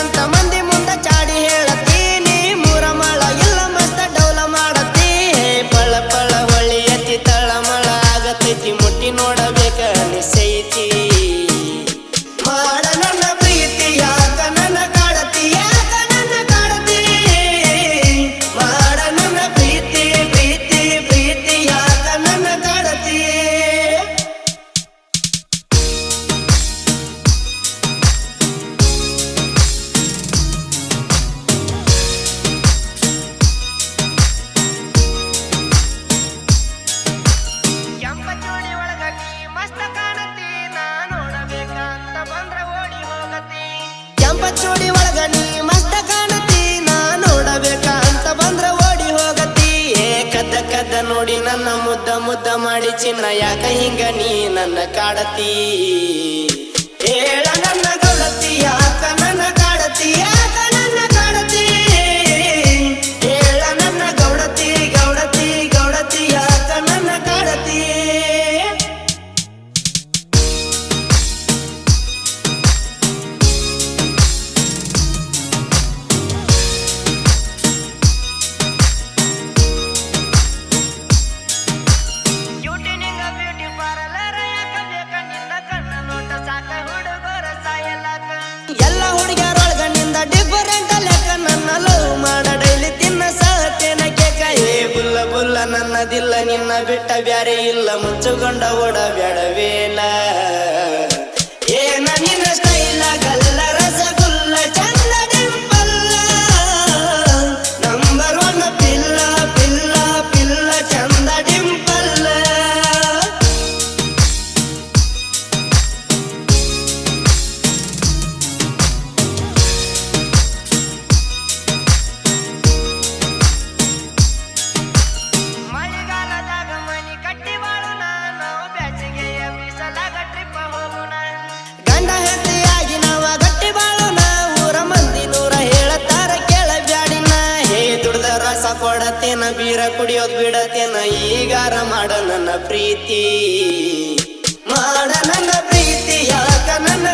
ಅಂತ ಮಂದಿ ಮುಂದ ಚಾಡಿ ಹೇಳತ್ತೀನಿ ಮೂರ ಮಳ ಇಲ್ಲ ಮಸ್ತ ಡೌಲ ಮಾಡತ್ತಿ ಪಳ ಪಳ ಹೊಳಿ ಎತ್ತಿ ತಳಮಳ ಆಗತೈತಿ ಮುಟ್ಟಿ ನೋಡಬೇಕ ನಿಸೈತಿ ಮಾಡ ನನ್ನ ಪ್ರೀತಿ ಯಾಕ ನನ್ನ ಕಾಡತಿ ಯಾಕ ನನ್ನ ಕಾಡತಿ ಮಾಡ ನನ್ನ ಪ್ರೀತಿ ಪ್ರೀತಿ ಪ್ರೀತಿ ಯಾಕ ನನ್ನ ಕಾಡತಿ ಚೋಡಿ ಒಳಗ ನೀ ಮಸ್ತ ಕಾಣತಿ ನಾ ನೋಡಬೇಕ ಅಂತ ಬಂದ್ರ ಓಡಿ ಹೋಗತಿ ಕದ್ದ ಕದ್ದ ನೋಡಿ ನನ್ನ ಮುದ್ದ ಮುದ್ದ ಮಾಡಿ ಚಿನ್ನ ಯಾಕ ಹಿಂಗ ನೀ ನನ್ನ ಕಾಡತಿ ಹೇಳ ನನ್ನ ಗೌಡತಿ ಯಾಕ ನನ್ನ ಕಾಡತಿ ಯಾಕ ನನ್ನ ಕಾಡತಿ ಹೇಳ ನನ್ನ ಗೌಡತಿ ಗೌಡತಿ ಗೌಡತಿ ಯಾಕ ನನ್ನ ಕಾಡತಿ ಎಲ್ಲ ಹುಡುಗಿಯರೊಳಗ ನಿಂದ ಡಿಫರೆಂಟ್ ಲೆಕ್ಕ ನನ್ನ ಲವ್ ಮಾಡ ಡೈಲಿ ತಿನ್ನ ಸಹತೇನ ಕೇಕ ಏ ಬುಲ್ಲ ಬುಲ್ಲ ನನ್ನದಿಲ್ಲ ನಿನ್ನ ಬಿಟ್ಟ ಬ್ಯಾರೆ ಇಲ್ಲ ಮುಚ್ಚುಗೊಂಡ ಓಡ ಬ್ಯಾಡವೇನ ಏನ ನಿನ್ನ ಸ್ಟೈಲ ಗಲ್ಲ ರಸಗುಲ್ಲ ಚಂದ ಡಿಂಪಲ್ಲ ನಂಬರ್ ಒನ್ ಪಿಲ್ಲ ಪಿಲ್ಲ ಪಿಲ್ಲ ಚಂದ ಡಿಂಪಲ್ಲ ಗಂಡ ಹೆಂಡತಿಯಾಗಿ ನಾವ ಗಟ್ಟಿ ಬಾಳೋಣ ಊರ ಮಂದಿ ನೂರ ಹೇಳತಾರ ಕೇಳ ಬ್ಯಾಡಿನ ಹೇ ದುಡ್ದ ರಸ ಕೊಡತೇನ ಬೀರ ಕುಡಿಯೋದ್ ಬಿಡತೇನ ಈಗಾರ ಮಾಡ ನನ್ನ ಪ್ರೀತಿ ಮಾಡ ನನ್ನ ಪ್ರೀತಿ ಯಾಕ ನನ್ನ